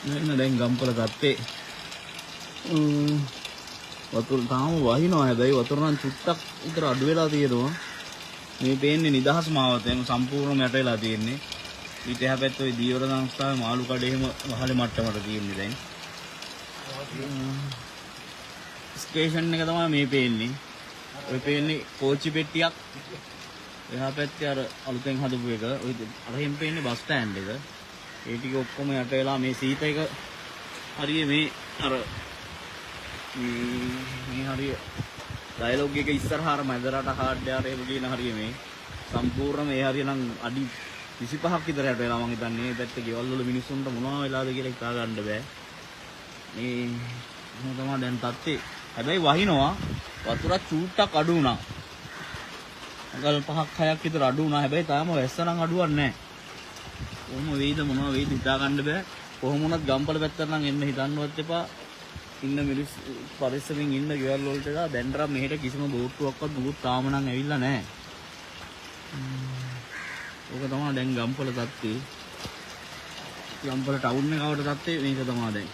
නේ දැන් ගම්පල තත්තේ වතුර තාම වහිනවා හැබැයි වතුර නම් චුට්ටක් විතර අඩු වෙලා තියෙනවා මේ පේන්නේ නිදහස් මාවත එම සම්පූර්ණයෙන්ම යට වෙලා තියෙන්නේ ඊට එහා පැත්තේ ওই දීවර සංස්ථාවේ මාළු කඩේ එහෙම වහලේ මට්ටමට තියෙන්නේ දැන් ස්ටේෂන් එක තමයි මේ පේන්නේ ඔය පේන්නේ කෝච්චි පෙට්ටියක් එහා පැත්තේ අර අලුතෙන් හදපු එක ඔය අරහෙන් පේන්නේ බස් ස්ටෑන්ඩ් එක ඒ ටික ඔක්කොම යට වෙලා මේ සීත එක හරිය මේ අර මේ හරිය ඩයලොග් එක ඉස්සරහාර මැදරට හાર્ඩ් යාරේ කියන හරිය මේ සම්පූර්ණ මේ හරිය නම් අඩි 25ක් විතර යට වෙලා මම හිතන්නේ මේ පැත්තේ ගෙවල් වල මිනිස්සුන්ට මොනවා වෙලාද කියලා හිතා ගන්න බෑ මේ මොන තමයි දැන් තත්ත්වේ හැබැයි වහිනවා වතුර චූට්ටක් අඩු වුණා අඟල් 5ක් 6ක් විතර අඩු වුණා හැබැයි තාම වැස්ස නම් අඩුවක් නැහැ කොහොම වෙයිද මොනවා වෙයිද හිතා ගන්න බෑ කොහොම වුණත් ගම්පල පැත්තට නම් එන්න හිතන්නවත් එපා ඉන්න මිනිස් පරිස්සමින් ඉන්න ගෙවල් වලට දැන්තරම් මෙහෙට කිසිම බෝට්ටුවක්වත් දුවත් තාම නම් ඇවිල්ලා නැහැ. ඕක තමයි දැන් ගම්පල තත්ත්වේ. ගම්පල ටවුන් එකවට තත්ත්වේ මේක තමයි දැන්.